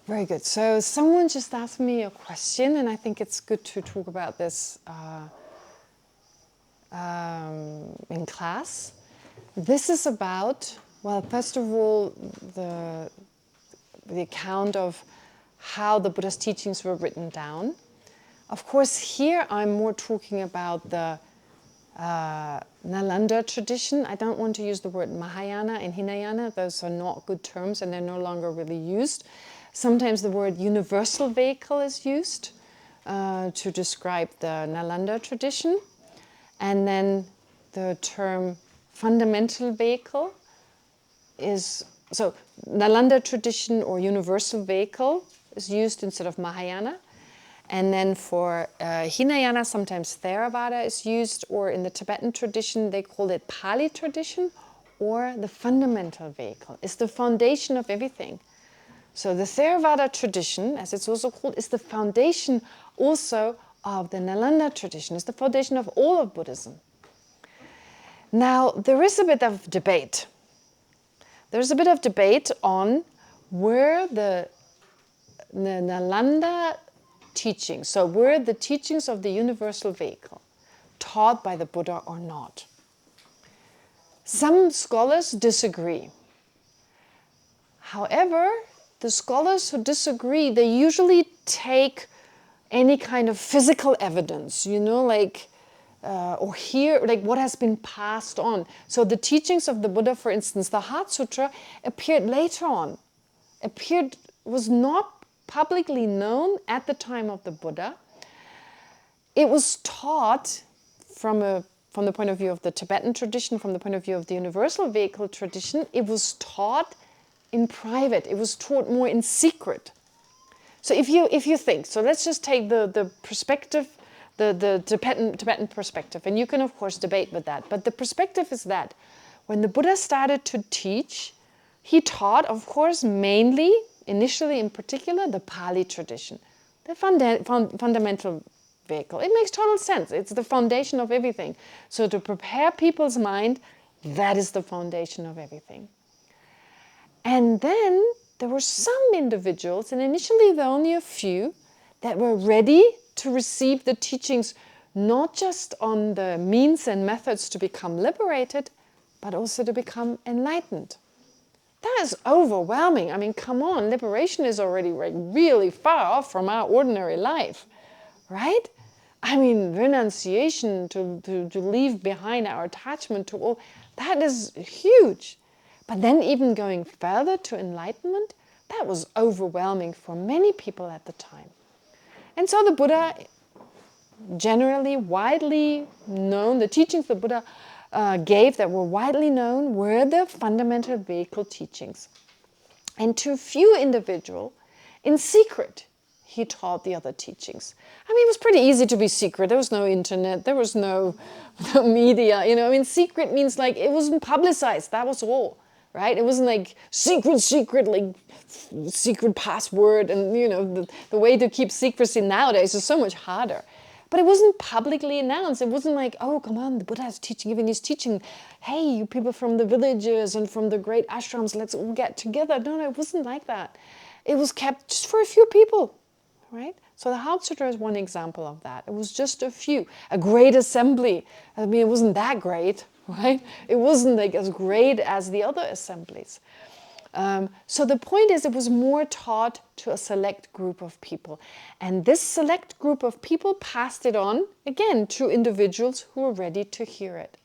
Very good. So someone just asked me a question, and I think it's good to talk about this in class. This is about, well, first of all, the account of how the Buddha's teachings were written down. Of course, here I'm more talking about the Nalanda tradition. I don't want to use the word Mahayana and Hinayana. Those are not good terms and they're no longer really used. Sometimes the word universal vehicle is used to describe the Nalanda tradition. And then the term fundamental vehicle is, so Nalanda tradition or universal vehicle is used instead of Mahayana. And then for Hinayana, sometimes Theravada is used, or in the Tibetan tradition, they call it Pali tradition, or the fundamental vehicle. It's the foundation of everything. So the Theravada tradition, as it's also called, is the foundation also of the Nalanda tradition. It's the foundation of all of Buddhism. Now, there is a bit of debate. There's a bit of debate on where the Nalanda teachings, so were the teachings of the universal vehicle taught by the Buddha or not? Some scholars disagree. However, the scholars who disagree, they usually take any kind of physical evidence, like, or hear, like what has been passed on. So the teachings of the Buddha, for instance, the Heart Sutra appeared later on, was not publicly known at the time of the Buddha. It was taught from the point of view of the Tibetan tradition, from the point of view of the universal vehicle tradition, it was taught in private. It was taught more in secret. So if you think, so let's just take the perspective, the Tibetan perspective, and you can of course debate with that, but the perspective is that when the Buddha started to teach, he taught, of course, mainly, initially in particular, the Pali tradition, the fundamental vehicle. It makes total sense. It's the foundation of everything. So to prepare people's mind, that is the foundation of everything. And then there were some individuals, and initially there were only a few, that were ready to receive the teachings, not just on the means and methods to become liberated, but also to become enlightened. That is overwhelming. I mean, come on, liberation is already really far off from our ordinary life, right? I mean, renunciation, to leave behind our attachment to all, that is huge. But then even going further to enlightenment, that was overwhelming for many people at the time. And so the Buddha, generally widely known, the teachings the Buddha gave that were widely known were the fundamental vehicle teachings. And to few individuals, in secret, he taught the other teachings. I mean, it was pretty easy to be secret. There was no internet, there was no media, I mean, secret means like it wasn't publicized, that was all. Right? It wasn't like secret, like secret password. And, the way to keep secrecy nowadays is so much harder. But it wasn't publicly announced. It wasn't like, oh, come on, the Buddha is giving his teaching. Hey, you people from the villages and from the great ashrams, let's all get together. No, it wasn't like that. It was kept just for a few people, right? So the Heart Sutra is one example of that. It was just a few. A great assembly. I mean, it wasn't that great. Right? It wasn't like as great as the other assemblies. So the point is, it was more taught to a select group of people. And this select group of people passed it on, again, to individuals who were ready to hear it.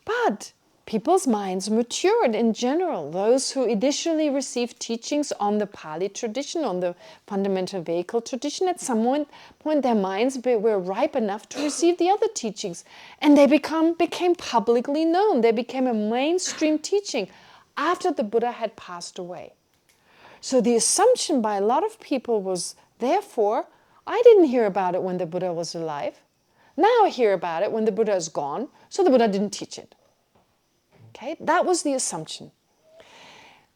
But people's minds matured in general. Those who initially received teachings on the Pali tradition, on the fundamental vehicle tradition, at some point their minds were ripe enough to receive the other teachings. And they became publicly known. They became a mainstream teaching after the Buddha had passed away. So the assumption by a lot of people was, therefore, I didn't hear about it when the Buddha was alive. Now I hear about it when the Buddha is gone, so the Buddha didn't teach it. Okay, that was the assumption.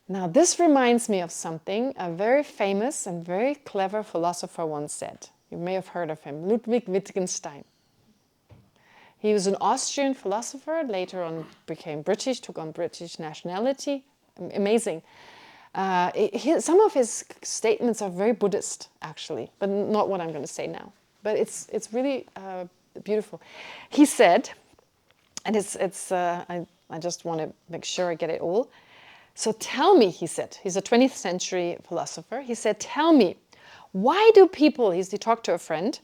Now this reminds me of something a very famous and very clever philosopher once said. You may have heard of him, Ludwig Wittgenstein. He was an Austrian philosopher, later on became British, took on British nationality. Amazing. Some of his statements are very Buddhist, actually, but not what I'm going to say now. But it's really beautiful. He said, and I just want to make sure I get it all. So tell me, he said, he's a 20th century philosopher. He said, tell me, why do people, he talked to a friend,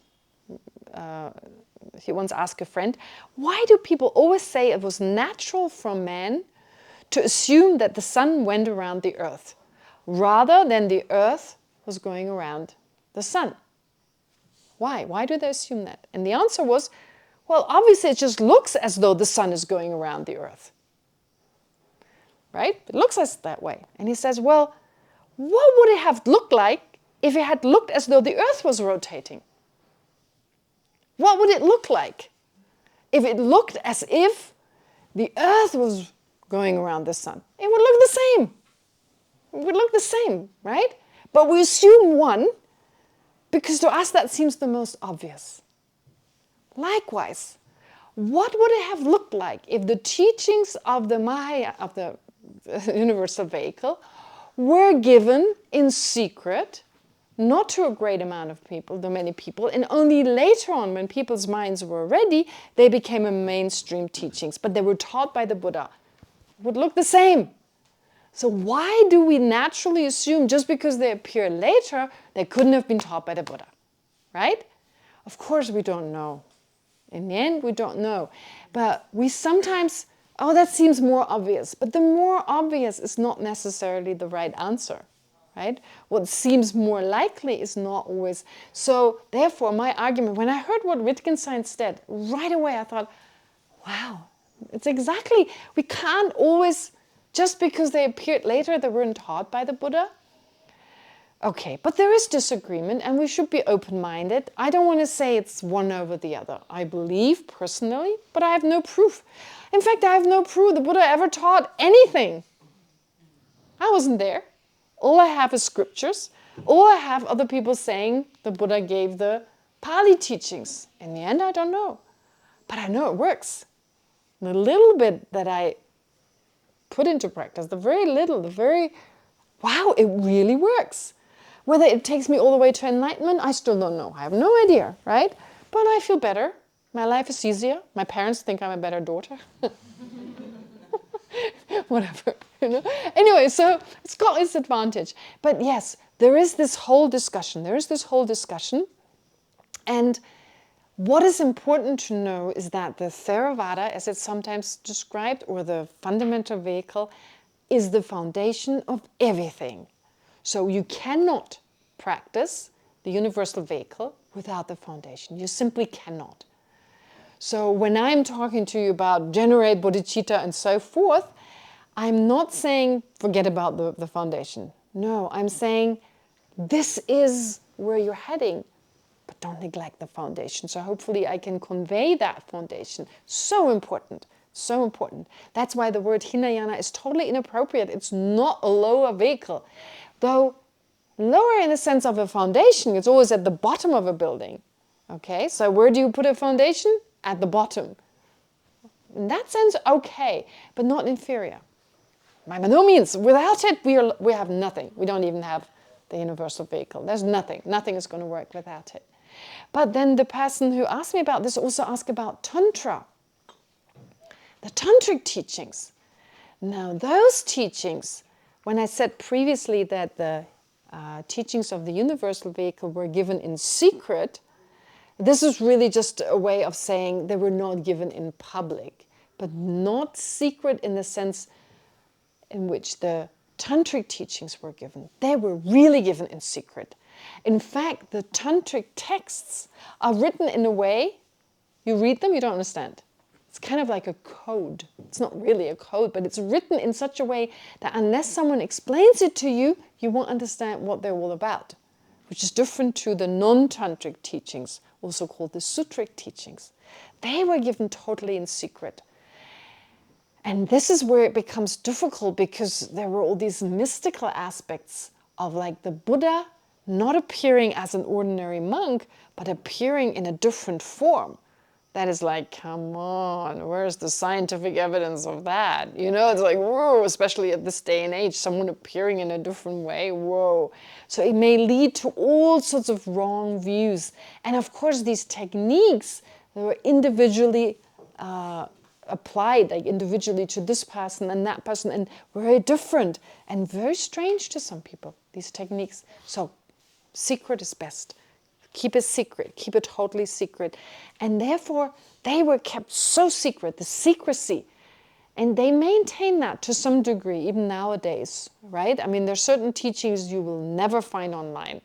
he once asked a friend, why do people always say it was natural for man to assume that the sun went around the earth, rather than the earth was going around the sun? Why? Why do they assume that? And the answer was, well, obviously it just looks as though the sun is going around the earth. Right? It looks as that way. And he says, well, what would it have looked like if it had looked as though the earth was rotating? What would it look like if it looked as if the earth was going around the sun? It would look the same. It would look the same, right? But we assume one because to us that seems the most obvious. Likewise, what would it have looked like if the teachings of the Maya, of the universal vehicle, were given in secret, not to a great amount of people, to many people, and only later on, when people's minds were ready, they became a mainstream teachings, but they were taught by the Buddha. It would look the same. So why do we naturally assume just because they appear later, they couldn't have been taught by the Buddha, right? Of course we don't know. In the end, we don't know. But we sometimes, oh, that seems more obvious. But the more obvious is not necessarily the right answer, right? What seems more likely is not always. So therefore, my argument, when I heard what Wittgenstein said, right away I thought, wow, it's exactly, we can't always, just because they appeared later, they weren't taught by the Buddha. Okay, but there is disagreement and we should be open-minded. I don't want to say it's one over the other. I believe personally, but I have no proof. In fact, I have no proof the Buddha ever taught anything. I wasn't there. All I have is scriptures. All I have other people saying the Buddha gave the Pali teachings. In the end, I don't know. But I know it works. The little bit that I put into practice, the very little, wow, it really works. Whether it takes me all the way to enlightenment, I still don't know. I have no idea, right? But I feel better. My life is easier. My parents think I'm a better daughter. Whatever, you know. Anyway, so it's got its advantage. But yes, there is this whole discussion. And what is important to know is that the Theravada, as it's sometimes described, or the fundamental vehicle, is the foundation of everything. So you cannot practice the universal vehicle without the foundation. You simply cannot. So when I'm talking to you about generate bodhicitta and so forth, I'm not saying forget about the foundation. No, I'm saying this is where you're heading, but don't neglect the foundation. So hopefully I can convey that foundation. So important. So important. That's why the word Hinayana is totally inappropriate. It's not a lower vehicle. Though lower in the sense of a foundation, it's always at the bottom of a building. Okay, so where do you put a foundation? At the bottom. In that sense, okay, but not inferior. By no means. Without it, we have nothing. We don't even have the universal vehicle. There's nothing. Nothing is going to work without it. But then the person who asked me about this also asked about Tantra. The Tantric teachings. Now, those teachings, when I said previously that the teachings of the universal vehicle were given in secret, this is really just a way of saying they were not given in public, but not secret in the sense in which the Tantric teachings were given. They were really given in secret. In fact, the Tantric texts are written in a way, you read them, you don't understand. It's kind of like a code. It's not really a code, but it's written in such a way that unless someone explains it to you, you won't understand what they're all about, which is different to the non-Tantric teachings, also called the Sutric teachings. They were given totally in secret. And this is where it becomes difficult because there were all these mystical aspects of like the Buddha not appearing as an ordinary monk, but appearing in a different form. That is like, come on, where's the scientific evidence of that? You know, it's like, whoa, especially at this day and age, someone appearing in a different way, whoa. So it may lead to all sorts of wrong views. And of course, these techniques, they were individually applied, like individually to this person and that person, and very different and very strange to some people, these techniques. So secret is best. Keep it secret, keep it totally secret. And therefore, they were kept so secret, the secrecy. And they maintain that to some degree, even nowadays, right? I mean, there's certain teachings you will never find online,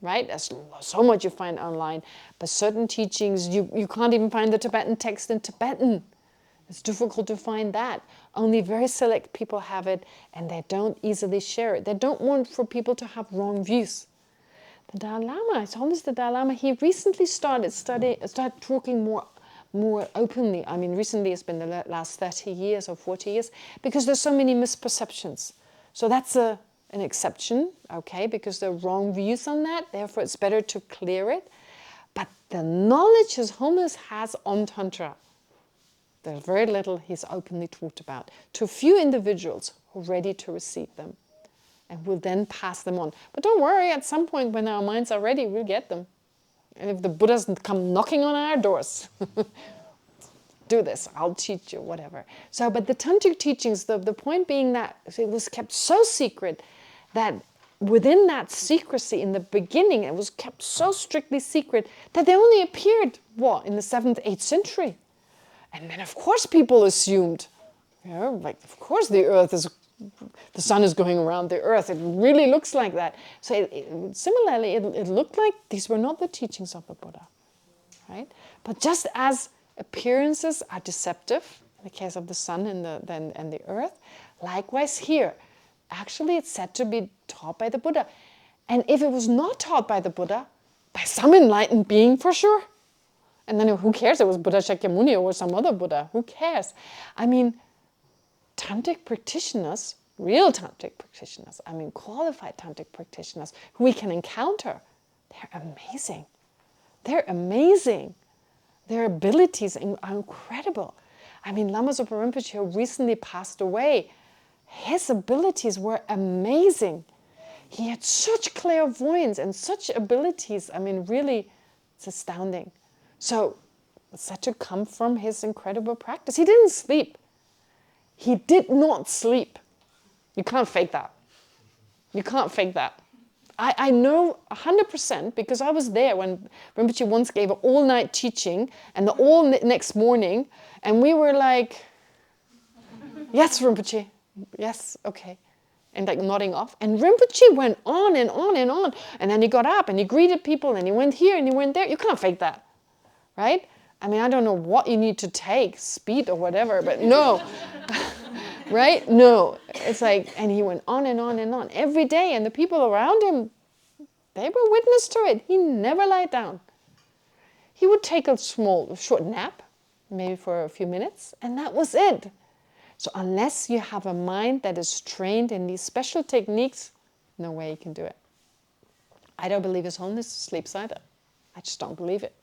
right? There's so much you find online, but certain teachings, you can't even find the Tibetan text in Tibetan. It's difficult to find that. Only very select people have it, and they don't easily share it. They don't want for people to have wrong views. The Dalai Lama, it's almost the Dalai Lama, he recently started talking more openly. I mean, recently it's been the last 30 years or 40 years, because there's so many misperceptions. So that's an exception, okay, because there are wrong views on that, therefore it's better to clear it. But the knowledge His Holiness has on Tantra, there's very little he's openly talked about to a few individuals who are ready to receive them. And we'll then pass them on. But don't worry, at some point when our minds are ready, we'll get them. And if the Buddha doesn't come knocking on our doors, do this, I'll teach you, whatever. So, but the Tantric teachings, the point being that it was kept so secret that within that secrecy in the beginning, it was kept so strictly secret that they only appeared, in the 7th, 8th century. And then of course people assumed, like of course the sun is going around the earth. It really looks like that. So similarly, it looked like these were not the teachings of the Buddha, right? But just as appearances are deceptive, in the case of the sun and the earth, likewise here, actually it's said to be taught by the Buddha. And if it was not taught by the Buddha, by some enlightened being for sure. And then who cares? It was Buddha Shakyamuni or some other Buddha. Who cares? I mean, Tantric practitioners, real Tantric practitioners, I mean qualified Tantric practitioners who we can encounter, they're amazing. They're amazing. Their abilities are incredible. I mean, Lama Zopa Rinpoche, who recently passed away, his abilities were amazing. He had such clairvoyance and such abilities. I mean, really, it's astounding. So, it's said to come from his incredible practice. He didn't sleep. He did not sleep. You can't fake that. You can't fake that. I know 100% because I was there when Rinpoche once gave an all-night teaching and the next morning, and we were like, yes, Rinpoche, yes, okay. And like nodding off. And Rinpoche went on and on and on. And then he got up and he greeted people and he went here and he went there. You can't fake that, right? I mean, I don't know what you need to take, speed or whatever, but no. Right? No. It's like, and he went on and on and on every day. And the people around him, they were witness to it. He never lied down. He would take a short nap, maybe for a few minutes, and that was it. So unless you have a mind that is trained in these special techniques, no way you can do it. I don't believe His Holiness sleeps either. I just don't believe it.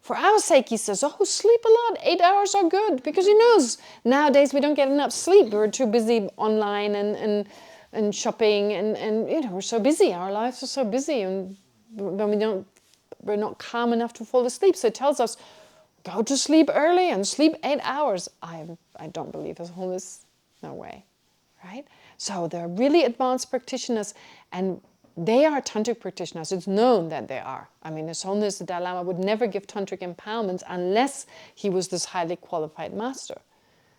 For our sake, he says, sleep a lot. 8 hours are good. Because he knows nowadays we don't get enough sleep. We're too busy online and shopping and we're so busy. Our lives are so busy and we're not calm enough to fall asleep. So it tells us, go to sleep early and sleep 8 hours. I don't believe His Holiness. No way. Right? So they're really advanced practitioners and they are Tantric practitioners. It's known that they are. I mean, His Holiness the Dalai Lama would never give Tantric empowerment unless he was this highly qualified master.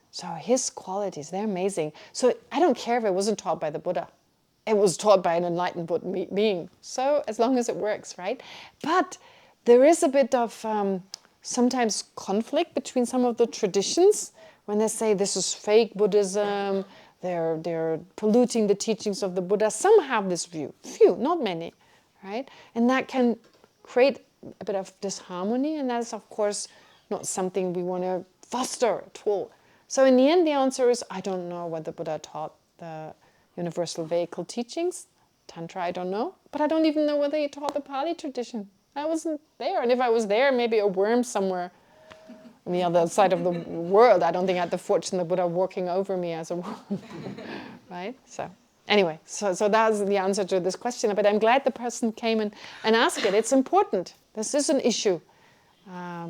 So his qualities, they're amazing. So I don't care if it wasn't taught by the Buddha. It was taught by an enlightened Buddha being. So as long as it works, right? But there is a bit of sometimes conflict between some of the traditions when they say this is fake Buddhism, they're polluting the teachings of the Buddha. Some have this view, few, not many, right? And that can create a bit of disharmony, and that is, of course, not something we want to foster at all. So in the end, the answer is, I don't know what the Buddha taught the universal vehicle teachings. Tantra, I don't know. But I don't even know whether he taught the Pali tradition. I wasn't there. And if I was there, maybe a worm somewhere on the other side of the world. I don't think I had the fortune of the Buddha walking over me as a woman, right? So anyway, so that's the answer to this question. But I'm glad the person came and asked it. It's important. This is an issue.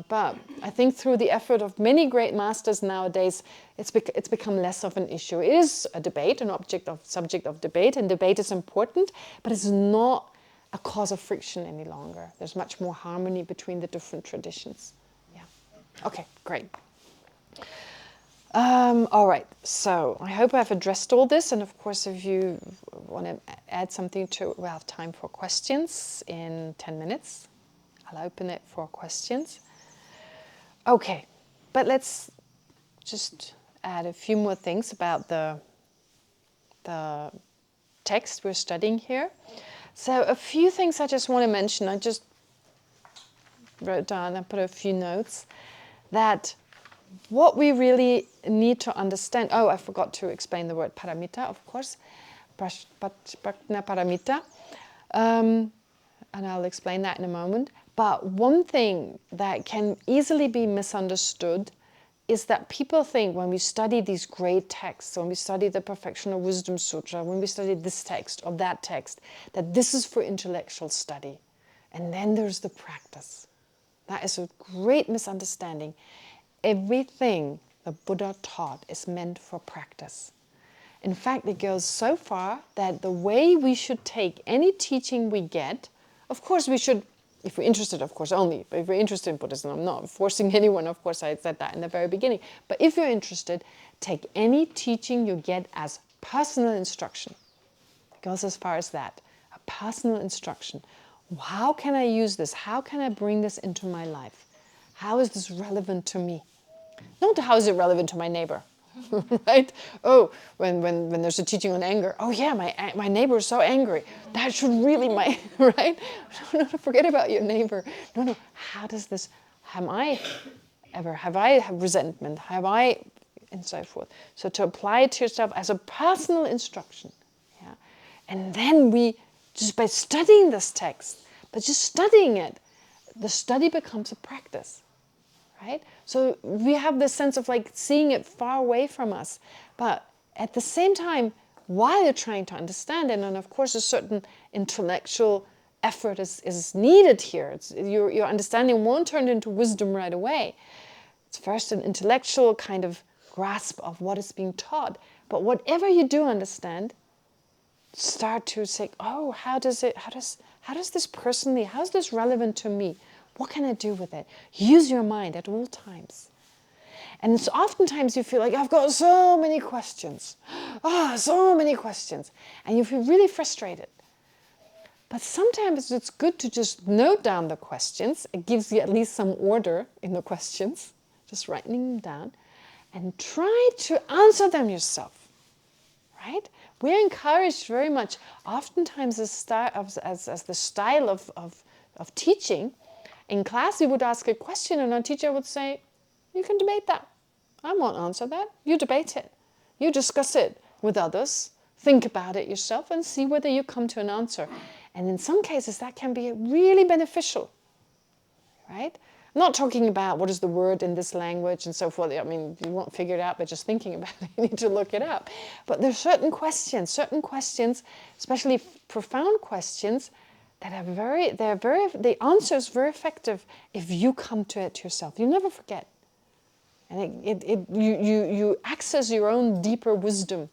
But I think through the effort of many great masters nowadays, it's become less of an issue. It is a debate, an subject of debate, and debate is important, but it's not a cause of friction any longer. There's much more harmony between the different traditions. Yeah. Okay, great. All right, so I hope I've addressed all this, and of course if you want to add something to it, we'll have time for questions in 10 minutes. I'll open it for questions. Okay, but let's just add a few more things about the text we're studying here. So a few things I just want to mention. I just wrote down, I put a few notes, that what we really need to understand, I forgot to explain the word paramita, of course, prajna paramita, and I'll explain that in a moment. But one thing that can easily be misunderstood is that people think when we study these great texts, when we study the Perfectional Wisdom Sutra, when we study this text or that text, that this is for intellectual study. And then there's the practice. That is a great misunderstanding. Everything the Buddha taught is meant for practice. In fact, it goes so far that the way we should take any teaching we get, of course we should, if we're interested, of course, only. But if we're interested in Buddhism, I'm not forcing anyone, of course, I said that in the very beginning. But if you're interested, take any teaching you get as personal instruction. It goes as far as that, a personal instruction. How can I use this? How can I bring this into my life? How is this relevant to me? Not how is it relevant to my neighbor, right? Oh, when there's a teaching on anger, oh yeah, my neighbor is so angry. That should really, right? No, forget about your neighbor. No, how does this, have I resentment? And so forth. So to apply it to yourself as a personal instruction. Yeah? And then we, just by studying this text, but just studying it, the study becomes a practice. Right? So we have this sense of like seeing it far away from us. But at the same time, while you're trying to understand it, and of course a certain intellectual effort is needed here. Your understanding won't turn into wisdom right away. It's first an intellectual kind of grasp of what is being taught. But whatever you do understand, start to say, oh, how does this personally, how is this relevant to me? What can I do with it? Use your mind at all times. And so oftentimes you feel like, I've got so many questions. So many questions. And you feel really frustrated. But sometimes it's good to just note down the questions. It gives you at least some order in the questions. Just writing them down. And try to answer them yourself. Right? We're encouraged very much, oftentimes as the style of teaching. In class, you would ask a question and our teacher would say, you can debate that. I won't answer that. You debate it. You discuss it with others. Think about it yourself and see whether you come to an answer. And in some cases, that can be really beneficial. Right? I'm not talking about what is the word in this language and so forth. I mean, you won't figure it out by just thinking about it. You need to look it up. But there's certain questions, especially profound questions, that are the answer is very effective if you come to it yourself. You'll never forget. And you access your own deeper wisdom,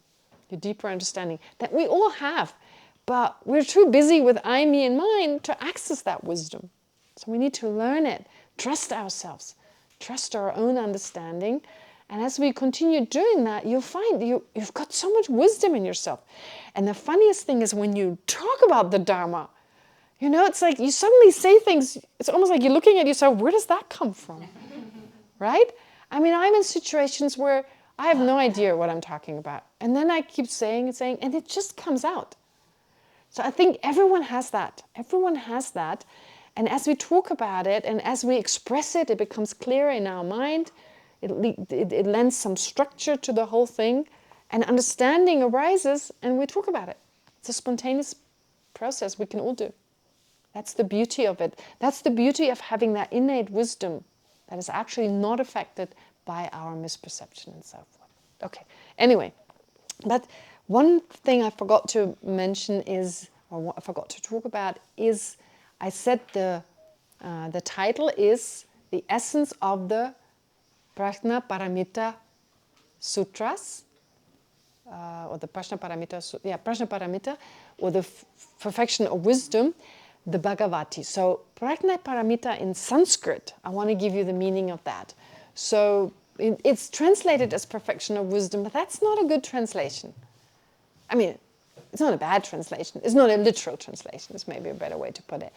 your deeper understanding that we all have. But we're too busy with I, me, and mine to access that wisdom. So we need to learn it, trust ourselves, trust our own understanding. And as we continue doing that, you'll find you've got so much wisdom in yourself. And the funniest thing is when you talk about the Dharma, it's like you suddenly say things, it's almost like you're looking at yourself, where does that come from? Right? I mean, I'm in situations where I have no idea what I'm talking about. And then I keep saying, and it just comes out. So I think everyone has that. Everyone has that. And as we talk about it and as we express it, it becomes clearer in our mind. It lends some structure to the whole thing. And understanding arises and we talk about it. It's a spontaneous process we can all do. That's the beauty of it. That's the beauty of having that innate wisdom that is actually not affected by our misperception and so forth. Okay, anyway, but one thing I forgot to mention is, or what I forgot to talk about is, I said the title is the essence of the Prajna Paramita Sutras, or the Prajna Paramita, or the perfection of wisdom, the Bhagavati. So Prajna Paramita in Sanskrit, I want to give you the meaning of that. So it's translated as perfection of wisdom, but that's not a good translation. I mean, it's not a bad translation. It's not a literal translation. It's maybe a better way to put it.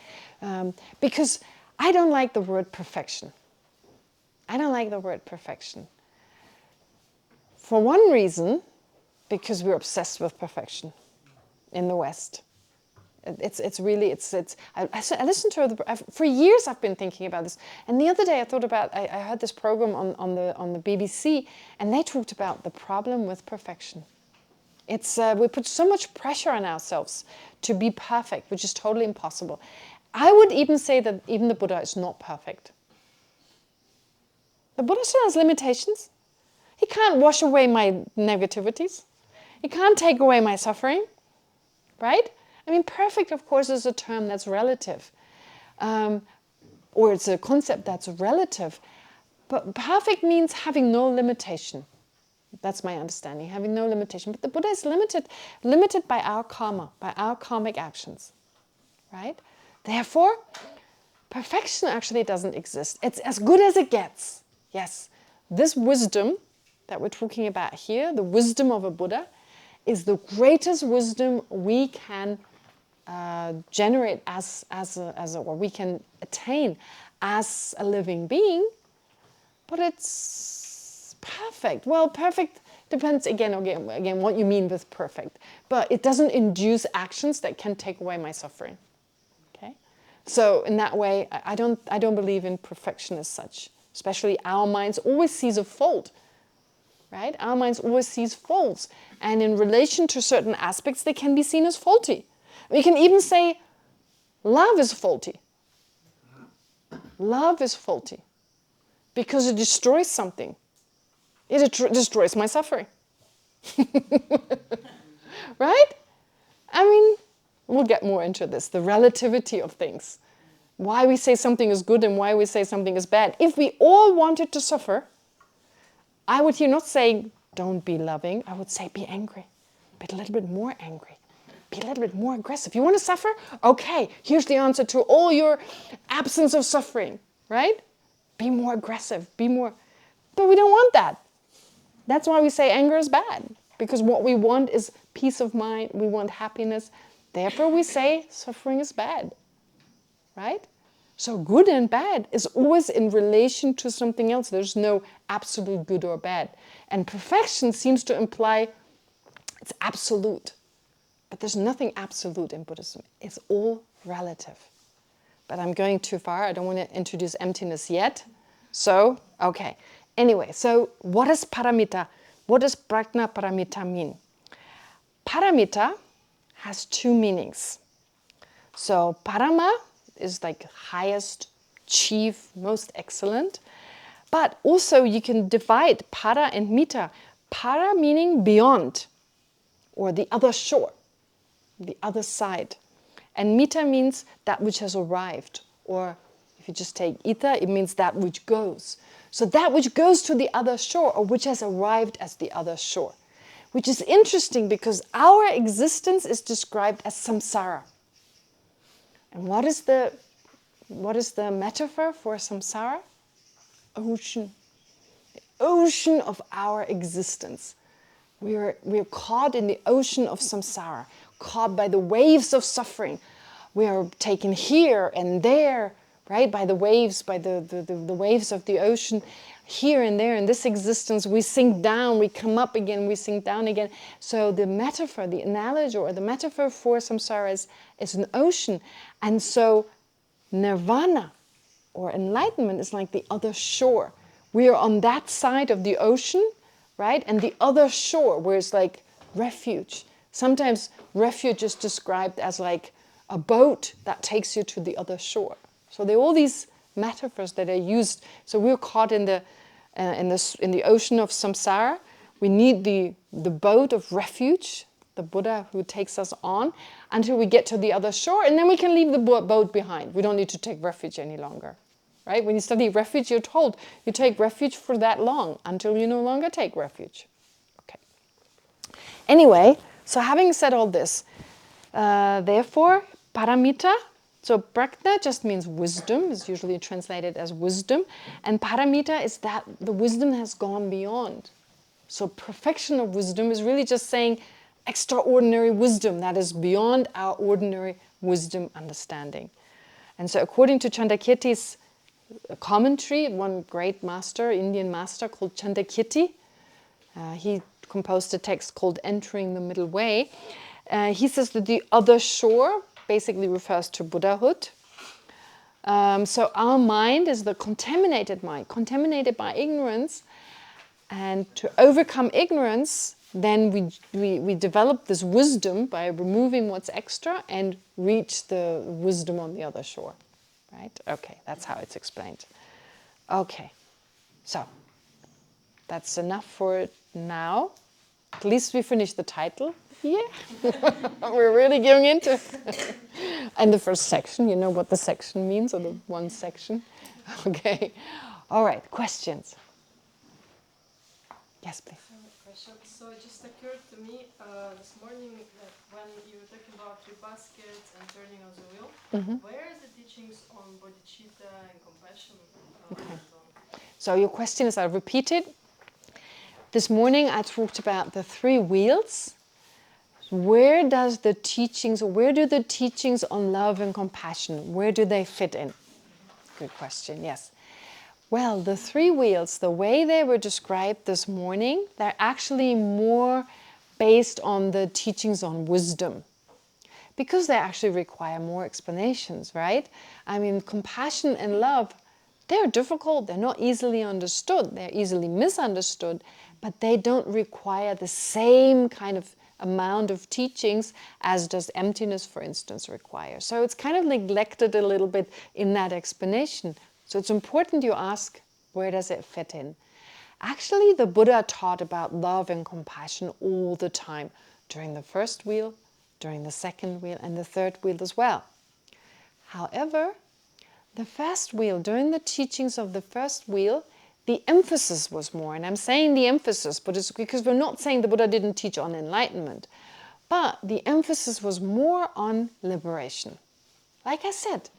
Because I don't like the word perfection. I don't like the word perfection. For one reason, because we're obsessed with perfection in the West. I listened to for years. I've been thinking about this, and the other day I thought about. I heard this program on the BBC, and they talked about the problem with perfection. It's we put so much pressure on ourselves to be perfect, which is totally impossible. I would even say that even the Buddha is not perfect. The Buddha still has limitations. He can't wash away my negativities. He can't take away my suffering, right? I mean, perfect, of course, is a term that's relative, or it's a concept that's relative. But perfect means having no limitation. That's my understanding, having no limitation. But the Buddha is limited by our karma, by our karmic actions, right? Therefore, perfection actually doesn't exist. It's as good as it gets. Yes, this wisdom that we're talking about here, the wisdom of a Buddha, is the greatest wisdom we can generate or we can attain as a living being, but it's perfect. Well, perfect depends again what you mean with perfect, but it doesn't induce actions that can take away my suffering. Okay, so in that way, I don't believe in perfection as such. Especially our minds always sees a fault. Right? Our minds always sees faults, and in relation to certain aspects, they can be seen as faulty. We can even say, love is faulty. Love is faulty because it destroys something. It destroys my suffering. Right? I mean, we'll get more into this, the relativity of things. Why we say something is good and why we say something is bad. If we all wanted to suffer, I would here not say, don't be loving. I would say, be angry. Be a little bit more angry. Be a little bit more aggressive. You want to suffer? Okay, here's the answer to all your absence of suffering, right? Be more aggressive. Be more. But we don't want that. That's why we say anger is bad. Because what we want is peace of mind. We want happiness. Therefore, we say suffering is bad, right? So good and bad is always in relation to something else. There's no absolute good or bad. And perfection seems to imply it's absolute. But there's nothing absolute in Buddhism. It's all relative. But I'm going too far. I don't want to introduce emptiness yet. So, okay. Anyway, so what is paramita? What does prajna paramita mean? Paramita has two meanings. So parama is like highest, chief, most excellent. But also you can divide para and mita. Para meaning beyond, or the other shore, the other side. And mita means that which has arrived. Or if you just take ita, it means that which goes. So that which goes to the other shore, or which has arrived as the other shore. Which is interesting because our existence is described as samsara. And what is the metaphor for samsara? Ocean. The ocean of our existence. We're caught in the ocean of samsara, caught by the waves of suffering. We are taken here and there, right? By the waves, by the waves of the ocean, here and there. In this existence, we sink down, we come up again, we sink down again. So the metaphor, the analogy, or the metaphor for samsara is an ocean. And so nirvana, or enlightenment, is like the other shore. We are on that side of the ocean, right? And the other shore, where it's like refuge. Sometimes refuge is described as like a boat that takes you to the other shore. So there are all these metaphors that are used. So we're caught in the ocean of samsara. We need the boat of refuge, the Buddha who takes us on, until we get to the other shore, and then we can leave the boat behind. We don't need to take refuge any longer. Right? When you study refuge, you're told you take refuge for that long until you no longer take refuge. Okay. Anyway, so having said all this, therefore, paramita, so prajna just means wisdom, is usually translated as wisdom, and paramita is that the wisdom has gone beyond. So perfection of wisdom is really just saying extraordinary wisdom that is beyond our ordinary wisdom understanding. And so according to Chandakirti's commentary, one great master, Indian master called Chandakirti, he composed a text called Entering the Middle Way. He says that the other shore basically refers to Buddhahood. So our mind is the contaminated mind, contaminated by ignorance. And to overcome ignorance, then we develop this wisdom by removing what's extra and reach the wisdom on the other shore. Right? Okay, that's how it's explained. Okay, so that's enough for now. At least we finished the title. Yeah, we're really going into it. And the first section, you know what the section means, or the one section? Okay, all right, questions? Yes, please. I have a question. So it just occurred to me this morning that when you were talking about your baskets and turning on the wheel, where is the teachings on bodhicitta and compassion? So your question is, I'll repeat it. This morning I talked about the three wheels. Where do the teachings on love and compassion, where do they fit in? Good question, yes. Well, the three wheels, the way they were described this morning, they're actually more based on the teachings on wisdom, because they actually require more explanations, right? I mean, compassion and love, they're difficult, they're not easily understood, they're easily misunderstood, but they don't require the same kind of amount of teachings as does emptiness, for instance, require. So it's kind of neglected a little bit in that explanation. So it's important you ask, where does it fit in? Actually, the Buddha taught about love and compassion all the time, during the first wheel, during the second wheel, and the third wheel as well. However, the first wheel, during the teachings of the first wheel, the emphasis was more, and I'm saying the emphasis, but it's because we're not saying the Buddha didn't teach on enlightenment, but the emphasis was more on liberation. Like I said,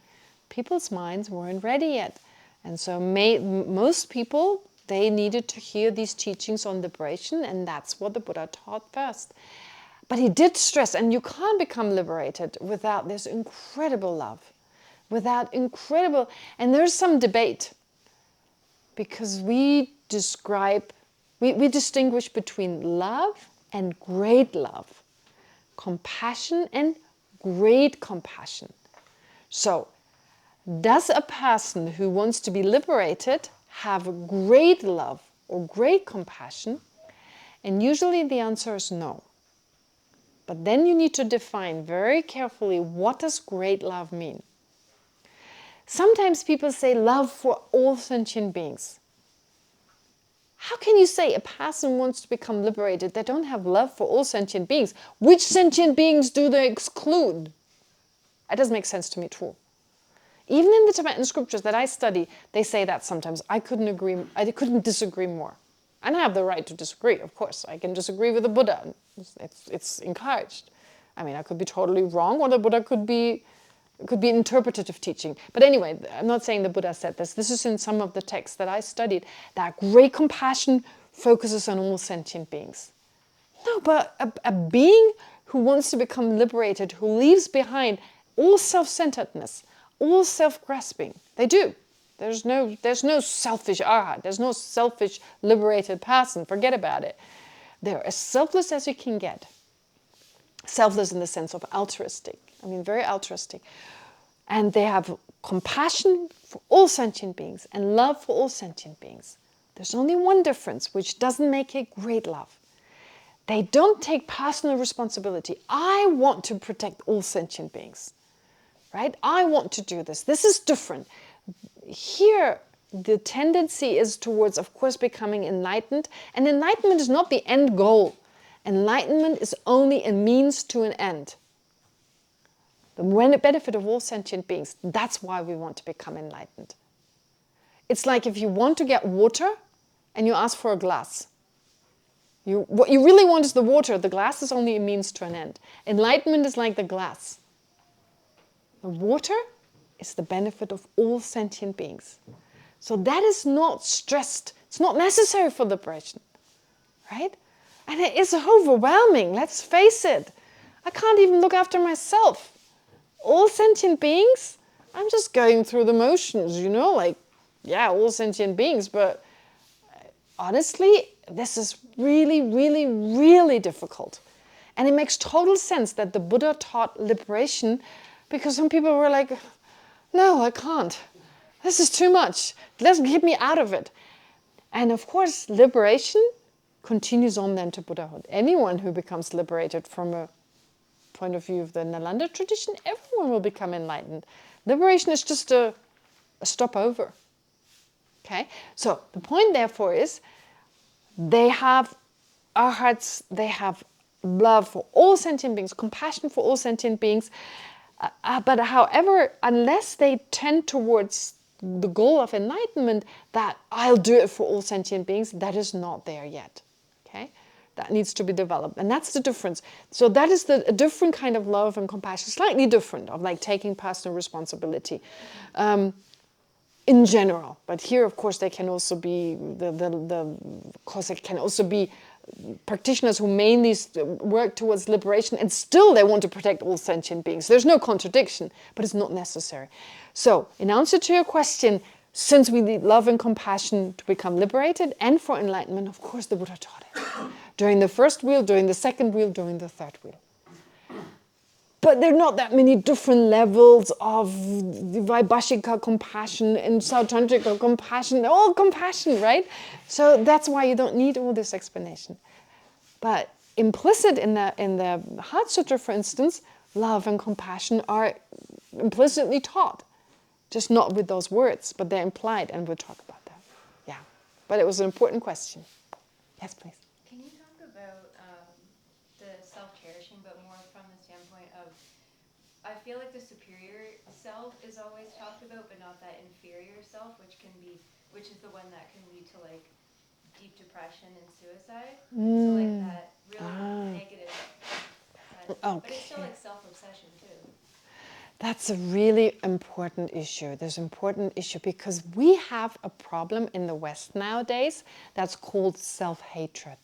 people's minds weren't ready yet. And so most people, they needed to hear these teachings on liberation, and that's what the Buddha taught first. But he did stress, and you can't become liberated without this incredible love, and there's some debate, because we distinguish between love and great love, compassion and great compassion. So, does a person who wants to be liberated have great love or great compassion? And usually the answer is no. But then you need to define very carefully, what does great love mean? Sometimes people say love for all sentient beings. How can you say a person wants to become liberated, they don't have love for all sentient beings? Which sentient beings do they exclude? It doesn't make sense to me at all. Even in the Tibetan scriptures that I study, they say that sometimes. I couldn't disagree more. And I have the right to disagree, of course. I can disagree with the Buddha. It's encouraged. I mean, I could be totally wrong, or the Buddha could be interpretative teaching. But anyway, I'm not saying the Buddha said this. This is in some of the texts that I studied, that great compassion focuses on all sentient beings. No, but a being who wants to become liberated, who leaves behind all self-centeredness, all self-grasping, they do. There's no selfish arhat. There's no selfish liberated person. Forget about it. They're as selfless as you can get. Selfless in the sense of altruistic. I mean, very altruistic. And they have compassion for all sentient beings and love for all sentient beings. There's only one difference, which doesn't make it great love. They don't take personal responsibility. I want to protect all sentient beings. Right? I want to do this. This is different. here the tendency is towards, of course, becoming enlightened. And enlightenment is not the end goal. Enlightenment is only a means to an end. The benefit of all sentient beings. That's why we want to become enlightened. It's like if you want to get water and you ask for a glass. What you really want is the water. The glass is only a means to an end. Enlightenment is like the glass. The water is the benefit of all sentient beings. So that is not stressed. It's not necessary for liberation, right? And it is overwhelming, let's face it. I can't even look after myself. All sentient beings, I'm just going through the motions, like, yeah, all sentient beings, but honestly, this is really, really, really difficult. And it makes total sense that the Buddha taught liberation, because some people were like, no, I can't. This is too much. Let's get me out of it. And of course, liberation continues on then to Buddhahood. Anyone who becomes liberated from a point of view of the Nalanda tradition, everyone will become enlightened. Liberation is just a stopover. Okay? So the point, therefore, is they have arhats, they have love for all sentient beings, compassion for all sentient beings. But however, unless they tend towards the goal of enlightenment, that I'll do it for all sentient beings, that is not there yet. Okay? That needs to be developed. And that's the difference. So that is a different kind of love and compassion, slightly different, of like taking personal responsibility in general. But here, of course, they can also be it can also be practitioners who mainly work towards liberation, and still they want to protect all sentient beings. There's no contradiction, but it's not necessary. So, in answer to your question, since we need love and compassion to become liberated and for enlightenment, of course the Buddha taught it. During the first wheel, during the second wheel, during the third wheel. But there are not that many different levels of Vaibhashika compassion and Sautantrika compassion. They're all compassion, right? So that's why you don't need all this explanation. But implicit in the Heart Sutra, for instance, love and compassion are implicitly taught. Just not with those words, but they're implied, and we'll talk about that. Yeah. But it was an important question. Yes, please. Can you talk about the self-cherishing, but more from the standpoint of, I feel like the superior self is always talked about, but not that inferior self, which is the one that can lead to like deep depression and suicide. So like that really negative side. Okay. But it's still like self-obsession too. That's a really important issue. There's an important issue because we have a problem in the West nowadays that's called self-hatred.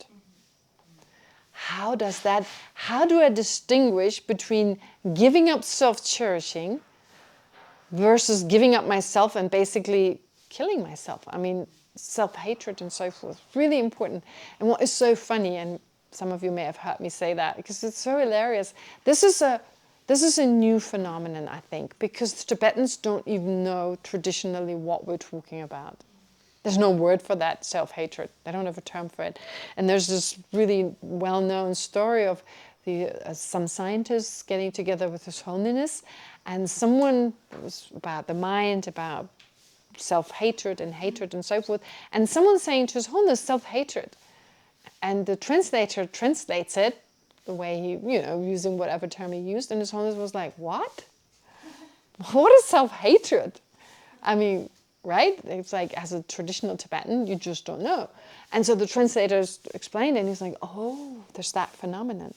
How do I distinguish between giving up self-cherishing versus giving up myself and basically killing myself? I mean, self-hatred and so forth, really important. And what is so funny, and some of you may have heard me say that because it's so hilarious, this is a new phenomenon, I think, because the Tibetans don't even know traditionally what we're talking about. There's no word for that, self-hatred. They don't have a term for it. And there's this really well-known story of some scientists getting together with His Holiness, and someone, it was about the mind, about self-hatred and hatred and so forth, and someone saying to His Holiness, self-hatred. And the translator translates it the way he, using whatever term he used, and His Holiness was like, what? What is self-hatred? I mean, right? It's like, as a traditional Tibetan, you just don't know. And so the translators explained it, and he's like, oh, there's that phenomenon.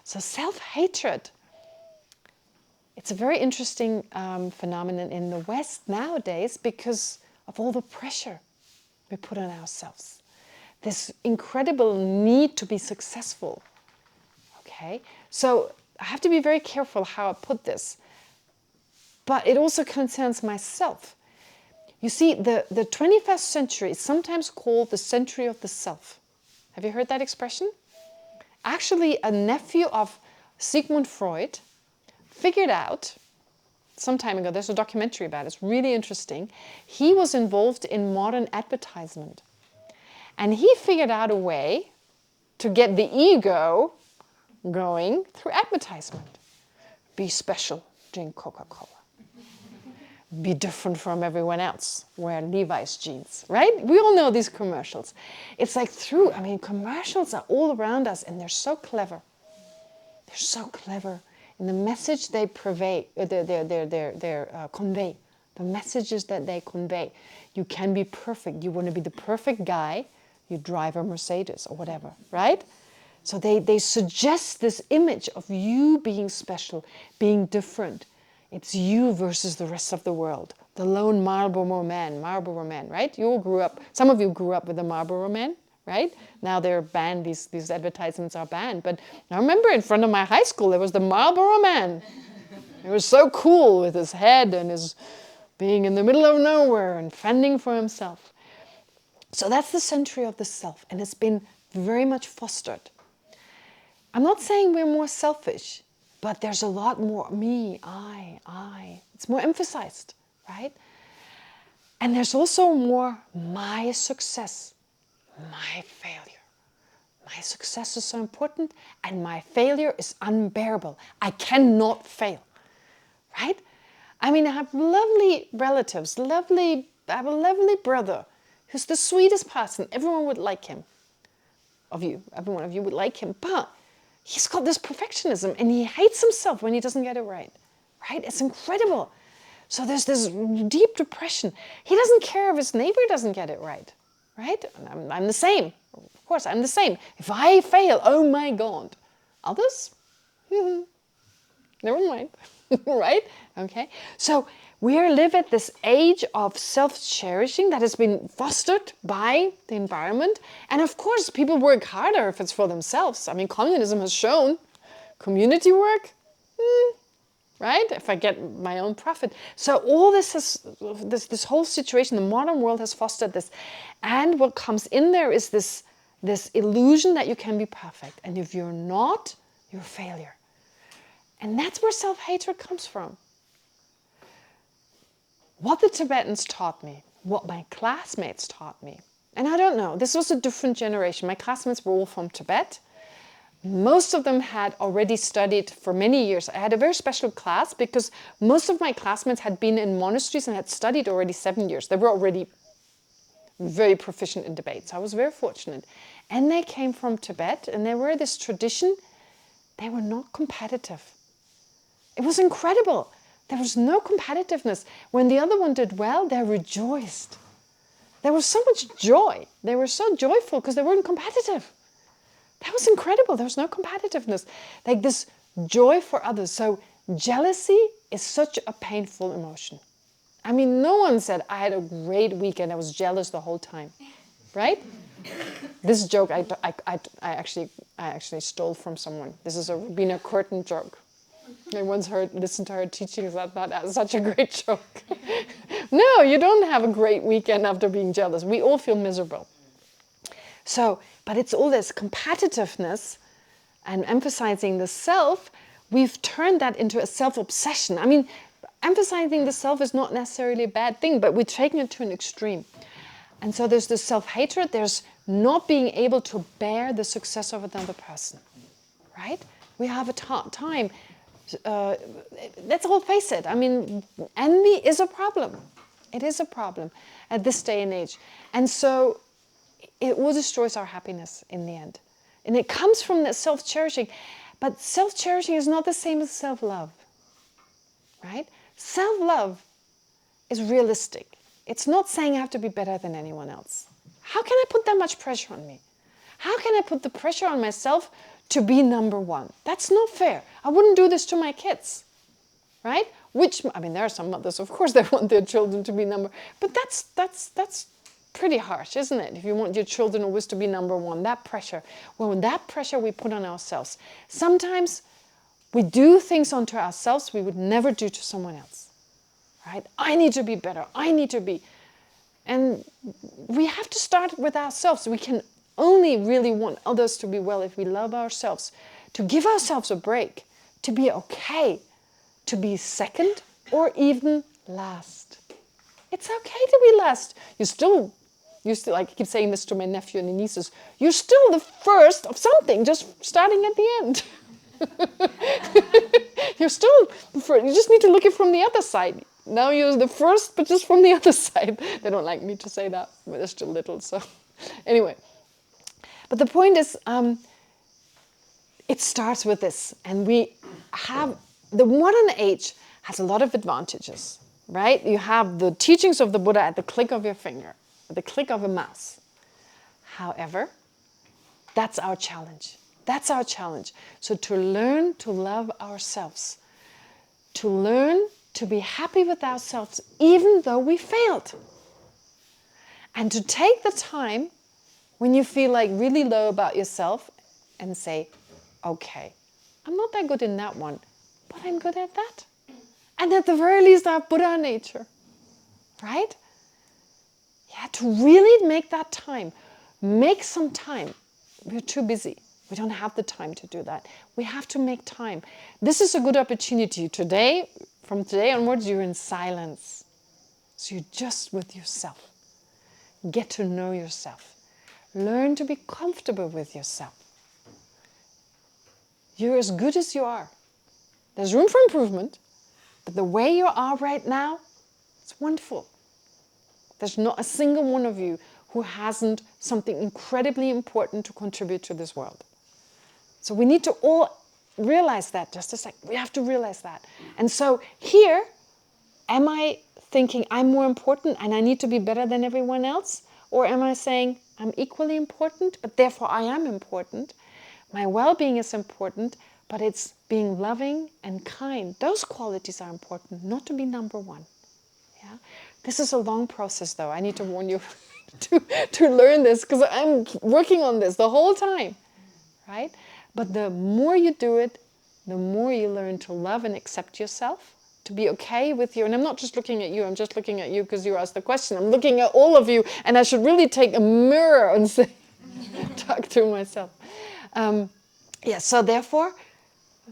So self-hatred, it's a very interesting phenomenon in the West nowadays because of all the pressure we put on ourselves. This incredible need to be successful. Okay? So I have to be very careful how I put this. But it also concerns myself. You see, the 21st century is sometimes called the century of the self. Have you heard that expression? Actually, a nephew of Sigmund Freud figured out, some time ago, there's a documentary about it, it's really interesting. He was involved in modern advertisement. And he figured out a way to get the ego going through advertisement. Be special, drink Coca-Cola. be different from everyone else, wear Levi's jeans, right? We all know these commercials. It's like commercials are all around us, and they're so clever. They're so clever in the message they convey, the messages that they convey. You can be perfect. You want to be the perfect guy, you drive a Mercedes or whatever, right? So they suggest this image of you being special, being different. It's you versus the rest of the world. The lone Marlboro man, right? You all grew up, some of you grew up with the Marlboro Man, right? Now they're banned, these advertisements are banned. But I remember in front of my high school, there was the Marlboro Man. He was so cool with his head and his being in the middle of nowhere and fending for himself. So that's the century of the self, and it's been very much fostered. I'm not saying we're more selfish, but there's a lot more me, I. It's more emphasized, right? And there's also more my success, my failure. My success is so important, and my failure is unbearable. I cannot fail, right? I mean, I have lovely relatives, I have a lovely brother who's the sweetest person. Everyone would like him. Every one of you would like him, but he's got this perfectionism and he hates himself when he doesn't get it right? It's incredible. So there's this deep depression. He doesn't care if his neighbor doesn't get it right? I'm the same. Of course, I'm the same. If I fail, oh my God. Others? Never mind, right? Okay. So we live at this age of self-cherishing that has been fostered by the environment. And of course, people work harder if it's for themselves. I mean, communism has shown community work, right? If I get my own profit. So all this whole situation, the modern world has fostered this. And what comes in there is this illusion that you can be perfect. And if you're not, you're a failure. And that's where self-hatred comes from. What the Tibetans taught me, what my classmates taught me, and I don't know, this was a different generation. My classmates were all from Tibet. Most of them had already studied for many years. I had a very special class because most of my classmates had been in monasteries and had studied already 7 years. They were already very proficient in debates. I was very fortunate. And they came from Tibet, and they were this tradition. They were not competitive. It was incredible. There was no competitiveness. When the other one did well, they rejoiced. There was so much joy. They were so joyful because they weren't competitive. That was incredible. There was no competitiveness. Like this joy for others. So jealousy is such a painful emotion. I mean, no one said, I had a great weekend. I was jealous the whole time. Right? This joke I actually stole from someone. This is a Rubina Curtin joke. I once listened to her teachings. I thought that was such a great joke. No, you don't have a great weekend after being jealous. We all feel miserable. So, but it's all this competitiveness and emphasizing the self. We've turned that into a self-obsession. I mean, emphasizing the self is not necessarily a bad thing, but we're taking it to an extreme. And so there's this self-hatred. There's not being able to bear the success of another person, right? We have a time. Let's all face it. I mean, envy is a problem. It is a problem at this day and age. And so it all destroys our happiness in the end. And it comes from that self-cherishing. But self-cherishing is not the same as self-love, right? Self-love is realistic. It's not saying I have to be better than anyone else. How can I put that much pressure on me? How can I put the pressure on myself to be number one? That's not fair. I wouldn't do this to my kids, right? There are some mothers, of course, that want their children to be but that's pretty harsh, isn't it? If you want your children always to be number one, that pressure. Well, that pressure we put on ourselves. Sometimes we do things onto ourselves we would never do to someone else, right? I need to be better. I need to be. And we have to start with ourselves. We can only really want others to be well if we love ourselves, to give ourselves a break, to be okay, to be second or even last. It's okay to be last. You still, I keep saying this to my nephew and nieces, you're still the first of something, just starting at the end. You're still the first. You just need to look at it from the other side. Now you're the first, but just from the other side. They don't like me to say that, but they're still little, so anyway. But the point is, it starts with this, and we have, the modern age has a lot of advantages, right? You have the teachings of the Buddha at the click of your finger, at the click of a mouse. However, that's our challenge. That's our challenge. So to learn to love ourselves, to learn to be happy with ourselves even though we failed. And to take the time when you feel like really low about yourself and say, okay, I'm not that good in that one, but I'm good at that. And at the very least, I have Buddha nature, right? Yeah, to really make that time. Make some time. We're too busy. We don't have the time to do that. We have to make time. This is a good opportunity. Today, from today onwards, you're in silence. So you're just with yourself. Get to know yourself. Learn to be comfortable with yourself. You're as good as you are. There's room for improvement, but the way you are right now, it's wonderful. There's not a single one of you who hasn't something incredibly important to contribute to this world. So we need to all realize that, just a sec. We have to realize that. And so here, am I thinking I'm more important and I need to be better than everyone else? Or am I saying I'm equally important, but therefore I am important? My well-being is important, but it's being loving and kind. Those qualities are important, not to be number one. Yeah? This is a long process, though. I need to warn you to learn this, because I'm working on this the whole time, right? But the more you do it, the more you learn to love and accept yourself, to be okay with you. And I'm not just looking at you, I'm just looking at you because you asked the question. I'm looking at all of you, and I should really take a mirror and say, talk to myself. So therefore,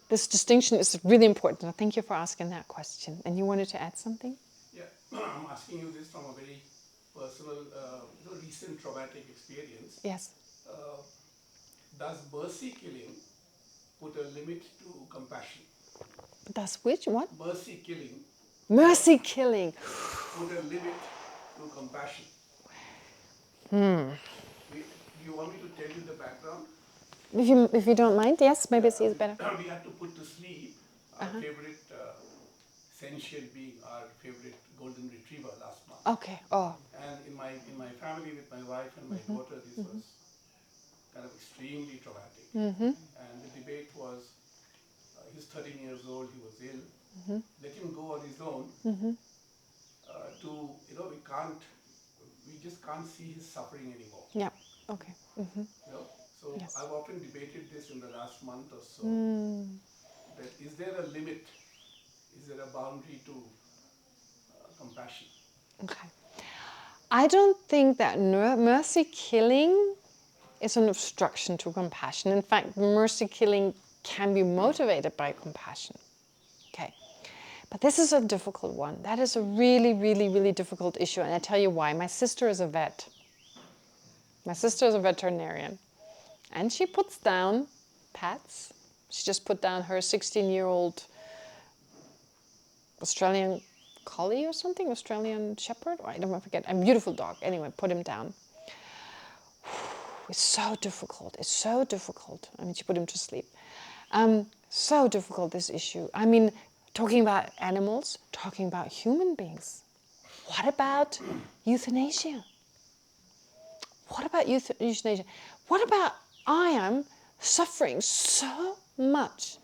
this distinction is really important. Thank you for asking that question. And you wanted to add something? Yeah, I'm asking you this from a very personal, recent traumatic experience. Yes. Does mercy killing put a limit to compassion? Does which? What? Mercy killing. Mercy killing. Put a limit to compassion. Do you want me to tell you the background? If you don't mind, yes, maybe it's better. We had to put to sleep our favorite sentient being, our favorite golden retriever last month. Okay. Oh. And in my family, with my wife and my daughter, this was kind of extremely traumatic. And the debate was, he's 13 years old, he was ill. Let him go on his own. We just can't see his suffering anymore. Yeah. Okay. So Yes. I've often debated this in the last month or so. That is there a limit? Is there a boundary to compassion? Okay. I don't think that mercy killing is an obstruction to compassion. In fact, mercy killing can be motivated by compassion. Okay. But this is a difficult one. That is a really, really, really difficult issue. And I tell you why. My sister is a vet. My sister is a veterinarian. And she puts down pets. She just put down her 16-year-old Australian collie or something, Australian shepherd, or I don't forget, a beautiful dog. Anyway, put him down. It's so difficult. It's so difficult. I mean, she put him to sleep. So difficult, this issue. I mean, talking about animals, talking about human beings. What about euthanasia? What about euthanasia? What about I am suffering so much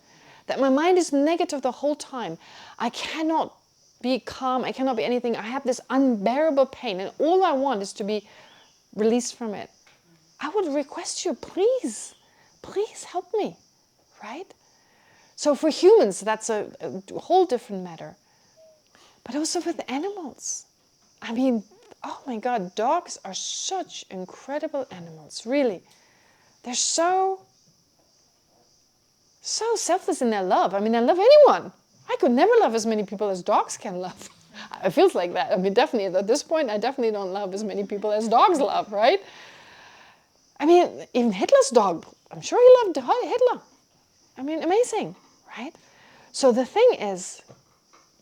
that my mind is negative the whole time. I cannot be calm. I cannot be anything. I have this unbearable pain, and all I want is to be released from it. I would request you, please help me, right? So for humans, that's a whole different matter. But also with animals. I mean, oh my God, dogs are such incredible animals, really. They're so selfless in their love. I mean, I love anyone. I could never love as many people as dogs can love. It feels like that. I mean, definitely, at this point, I definitely don't love as many people as dogs love, right? I mean, even Hitler's dog, I'm sure he loved Hitler. I mean, amazing, right? So the thing is,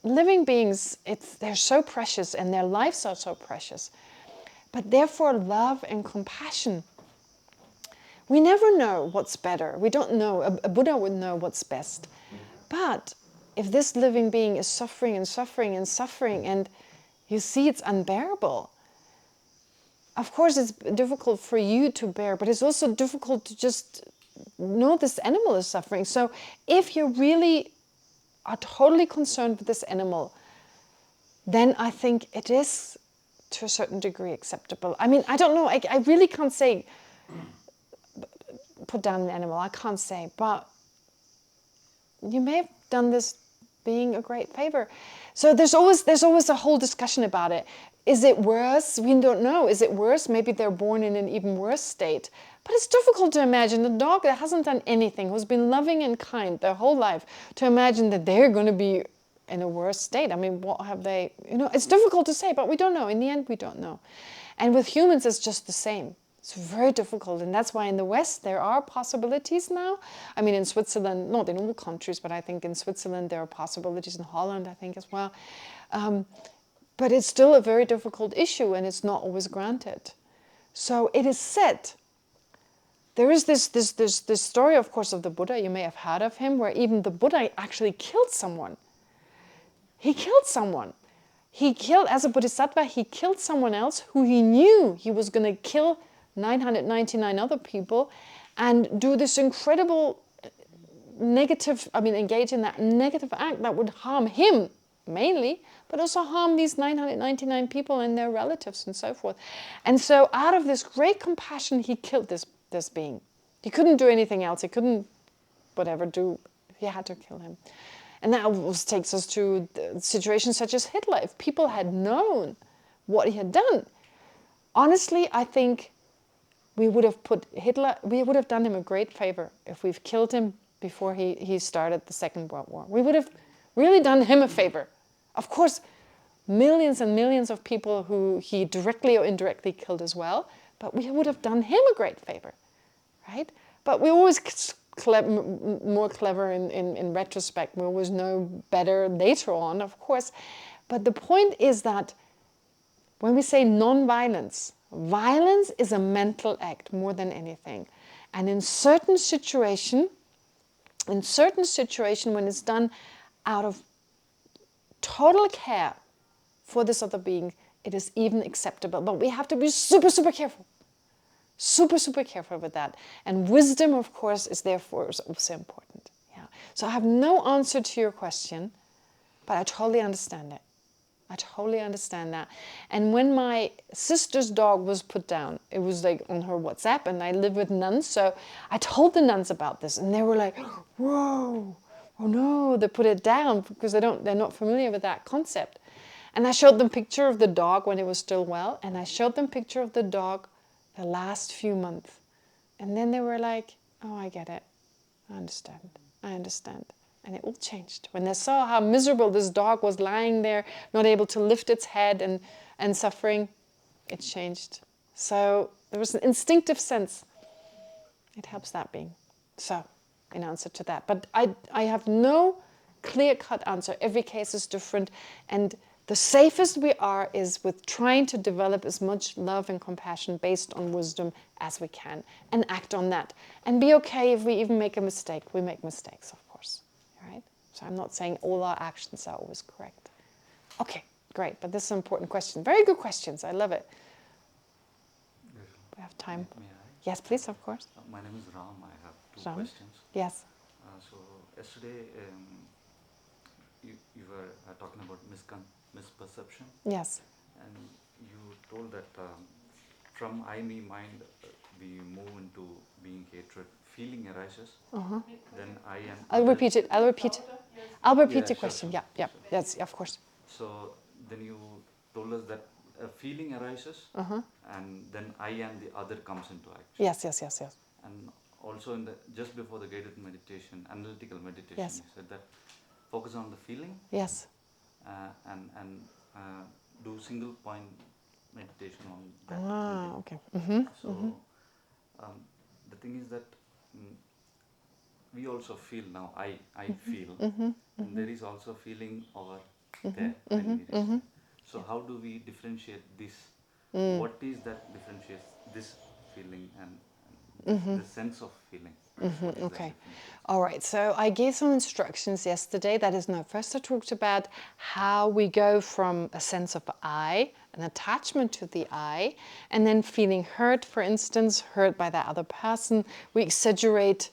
living beings, they're so precious and their lives are so precious. But therefore, love and compassion, we never know what's better. We don't know. A Buddha would know what's best. But if this living being is suffering and suffering and suffering, and you see it's unbearable, of course it's difficult for you to bear, but it's also difficult to just know this animal is suffering. So if you really are totally concerned with this animal, then I think it is to a certain degree acceptable. I mean, I don't know. I really can't say put down an animal. I can't say, but you may have done this being a great favor. So there's always a whole discussion about it. Is it worse? We don't know. Is it worse? Maybe they're born in an even worse state. But it's difficult to imagine a dog that hasn't done anything, who's been loving and kind their whole life, to imagine that they're going to be in a worse state. I mean, what have they, it's difficult to say, but we don't know. In the end, we don't know. And with humans, it's just the same. It's very difficult, and that's why in the West there are possibilities now. I mean, in Switzerland, not in all countries, but I think in Switzerland there are possibilities, in Holland I think as well. But it's still a very difficult issue, and it's not always granted. So it is said, there is this story, of course, of the Buddha. You may have heard of him, where even the Buddha actually killed someone. He killed someone. He killed, as a bodhisattva, he killed someone else who he knew he was going to kill 999 other people, and do this incredible engage in that negative act that would harm him mainly, but also harm these 999 people and their relatives and so forth. And so out of this great compassion, he killed this being. He couldn't do anything else. He couldn't, he had to kill him. And that takes us to situations such as Hitler. If people had known what he had done, honestly, I think we would have done him a great favor if we've killed him before he started the Second World War. We would have really done him a favor. Of course, millions and millions of people who he directly or indirectly killed as well, but we would have done him a great favor, right? But we're always more clever in retrospect. We always know better later on, of course. But the point is that when we say non-violence, violence is a mental act more than anything. And in certain situation, when it's done out of total care for this other being, it is even acceptable. But we have to be super, super careful. Super, super careful with that. And wisdom, of course, is therefore also important. Yeah. So I have no answer to your question, but I totally understand it. I totally understand that. And when my sister's dog was put down, it was like on her WhatsApp, and I live with nuns, so I told the nuns about this, and they were like, whoa, oh no, they put it down because they're not familiar with that concept. And I showed them a picture of the dog when it was still well, and I showed them a picture of the dog the last few months. And then they were like, oh, I get it. I understand. And it all changed. When they saw how miserable this dog was lying there, not able to lift its head and suffering, it changed. So there was an instinctive sense. It helps that being. So, in answer to that. But I have no clear-cut answer. Every case is different. And the safest we are is with trying to develop as much love and compassion based on wisdom as we can, and act on that. And be okay if we even make a mistake. We make mistakes, of course. Right? So I'm not saying all our actions are always correct. Okay, great. But this is an important question. Very good questions. I love it. We have time. May I? Yes, please, of course. My name is Ram. I have two Ram? questions. Yes. So yesterday you were talking about misperception. Yes. And you told that from I, me, mind, we move into being hatred. Feeling arises. Then I am. I'll repeat it. I'll repeat Yeah, the question. sure. Yeah. Yes, of course. So then you told us that a feeling arises, and then I and the other comes into action. Yes. And also just before the guided meditation, analytical meditation, Yes. you said that focus on the feeling Yes. and do single point meditation on that. Ah, okay. So the thing is that we also feel now. I feel, and there is is also feeling over there when we reach. So how do we differentiate this? What is that differentiates this feeling and the sense of feeling? What is that Okay. differentiates? All right. So I gave some instructions yesterday. That is now first I talked about how we go from a sense of I, an attachment to the I, and then feeling hurt, for instance, hurt by that other person. We exaggerate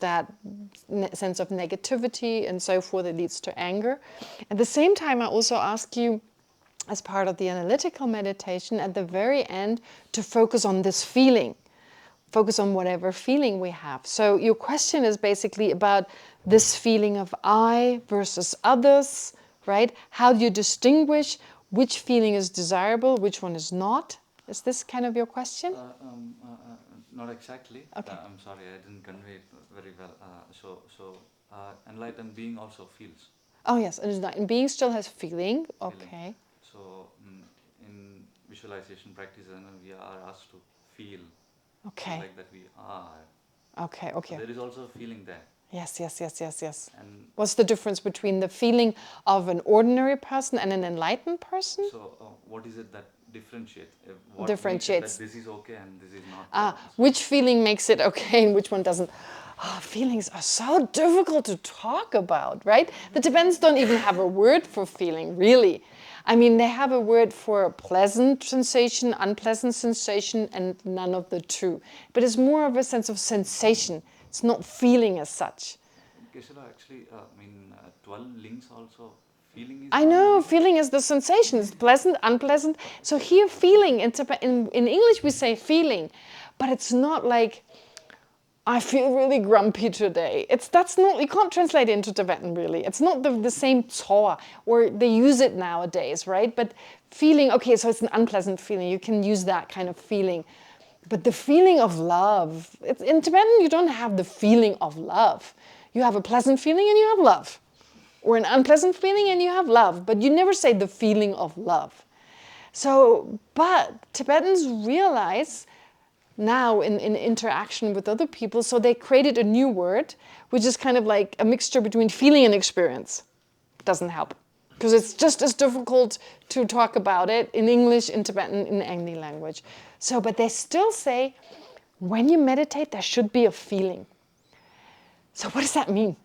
that sense of negativity and so forth. It leads to anger. At the same time, I also ask you, as part of the analytical meditation, at the very end, to focus on this feeling. Focus on whatever feeling we have. So your question is basically about this feeling of I versus others, right? How do you distinguish which feeling is desirable, which one is not? Is this kind of your question? Not exactly. Okay. I'm sorry, I didn't convey it very well. Enlightened being also feels. Oh yes, and being still has feeling. Okay. Feeling. So in visualization practice, we are asked to feel. Okay. Like that we are. Okay. So Okay. there is also a feeling there. Yes. And What's the difference between the feeling of an ordinary person and an enlightened person? so what is it that differentiates? What Differentiates. makes it that this is okay and this is not? Which feeling makes it okay and which one doesn't? Oh, feelings are so difficult to talk about, right? The Tibetans don't even have a word for feeling, really. I mean, they have a word for pleasant sensation, unpleasant sensation, and none of the two. But it's more of a sense of sensation. It's not feeling as such. Geshe, actually, 12 links also. Feeling is. I know, feeling is the sensation. It's pleasant, unpleasant. So here, feeling, in English we say feeling, but it's not like, I feel really grumpy today. That's not, you can't translate it into Tibetan really. It's not the same tsoa, or they use it nowadays, right? But feeling, okay, so it's an unpleasant feeling. You can use that kind of feeling. But the feeling of love, in Tibetan you don't have the feeling of love. You have a pleasant feeling and you have love. Or an unpleasant feeling and you have love. But you never say the feeling of love. So, but Tibetans realize now in interaction with other people, so they created a new word, which is kind of like a mixture between feeling and experience. Doesn't help, because it's just as difficult to talk about it in English, in Tibetan, in any language. So, but they still say, when you meditate, there should be a feeling. So what does that mean?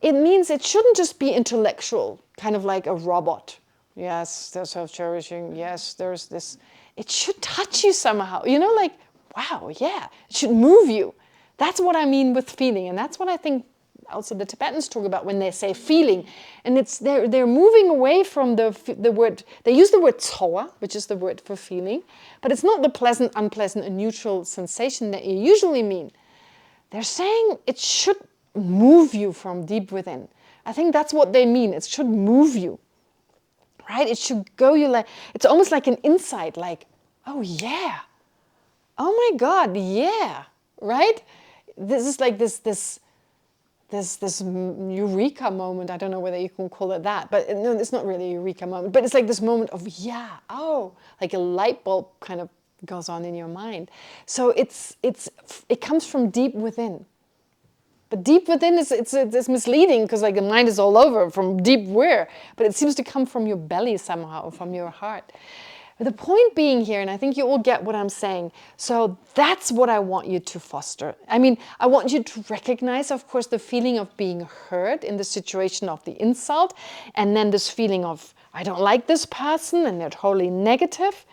It means it shouldn't just be intellectual, kind of like a robot. Yes, there's self-cherishing. Yes, there's this. It should touch you somehow. You know, like, wow, yeah. It should move you. That's what I mean with feeling. And that's what I think also the Tibetans talk about when they say feeling. And it's they're moving away from the word. They use the word tsoa, which is the word for feeling. But it's not the pleasant, unpleasant, and neutral sensation that you usually mean. They're saying it should move you from deep within. I think that's what they mean. It should move you. Right? It should go you like, it's almost like an insight, like, oh yeah, oh my God, yeah, right? This is like this eureka moment. I don't know whether you can call it that, but no, it's not really a eureka moment, but it's like this moment of, yeah, oh, like a light bulb kind of goes on in your mind. So it comes from deep within. But deep within it's misleading, because like the mind is all over from deep where, but it seems to come from your belly somehow, from your heart. But the point being here, and I think you all get what I'm saying, so that's what I want you to foster. I mean, I want you to recognize, of course, the feeling of being hurt in the situation of the insult, and then this feeling of, I don't like this person, and they're totally negative,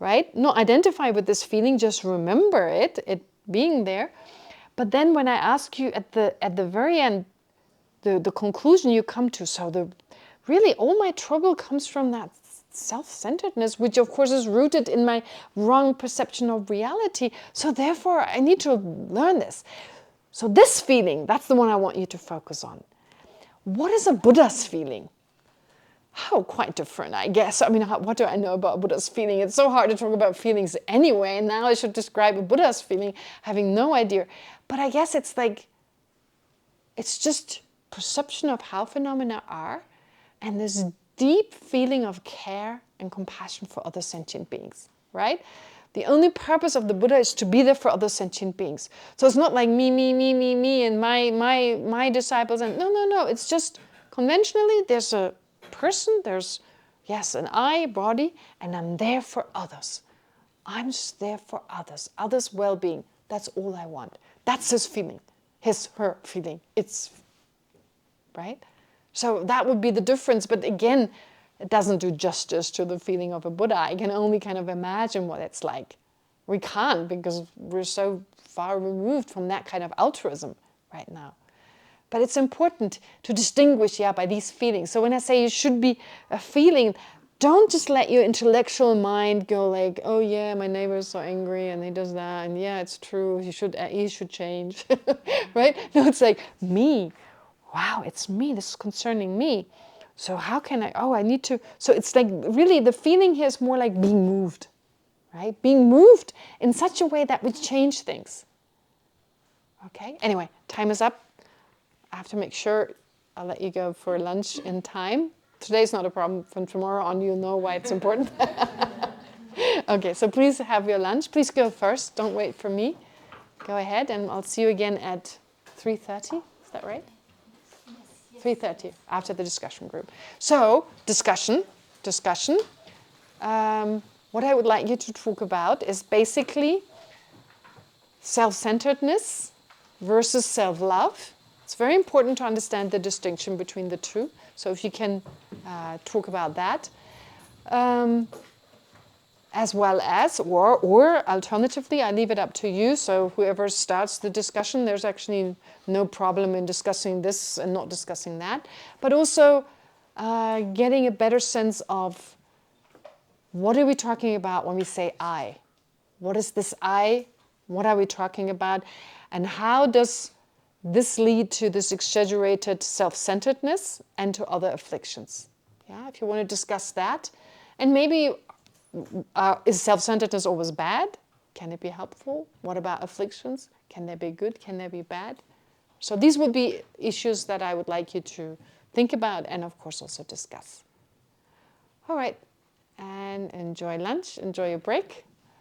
right? Not identify with this feeling, just remember it being there. But then when I ask you at the very end, the conclusion you come to, so really all my trouble comes from that self-centeredness, which of course is rooted in my wrong perception of reality. So therefore I need to learn this. So this feeling, that's the one I want you to focus on. What is a Buddha's feeling? Oh, quite different, I guess. I mean, what do I know about Buddha's feeling? It's so hard to talk about feelings anyway. And now I should describe a Buddha's feeling, having no idea. But I guess it's like, it's just perception of how phenomena are, and this deep feeling of care and compassion for other sentient beings, right? The only purpose of the Buddha is to be there for other sentient beings. So it's not like me, and my disciples, and no. It's just Conventionally, there's a person, there's, yes, an I, body, and I'm there for others. I'm just there for others, others' well-being. That's all I want. That's his feeling, his, her feeling. It's, right? So that would be the difference. But again, it doesn't do justice to the feeling of a Buddha. I can only kind of imagine what it's like. We can't because we're so far removed from that kind of altruism right now. But it's important to distinguish, by these feelings. So when I say you should be a feeling, don't just let your intellectual mind go like, oh yeah, my neighbor is so angry and he does that, and yeah, it's true, he should change, right? No, it's like, me. Wow, it's me, this is concerning me. So how can I need to, so it's like really the feeling here is more like being moved, right? Being moved in such a way that would change things. Okay, anyway, time is up. I have to make sure I'll let you go for lunch in time. Today's not a problem. From tomorrow on, you'll know why it's important. Okay, so please have your lunch. Please go first. Don't wait for me. Go ahead, and I'll see you again at 3:30. Is that right? Yes. 3:30, after the discussion group. So, discussion. What I would like you to talk about is basically self-centeredness versus self-love. It's very important to understand the distinction between the two. So if you can talk about that. As well as, or alternatively, I leave it up to you. So whoever starts the discussion, there's actually no problem in discussing this and not discussing that. But also getting a better sense of what are we talking about when we say I? What is this I? What are we talking about? And how does this lead to this exaggerated self-centeredness and to other afflictions? Yeah, if you want to discuss that. And maybe, is self-centeredness always bad? Can it be helpful? What about afflictions? Can they be good? Can they be bad? So these would be issues that I would like you to think about and of course also discuss. All right, and enjoy lunch, enjoy your break.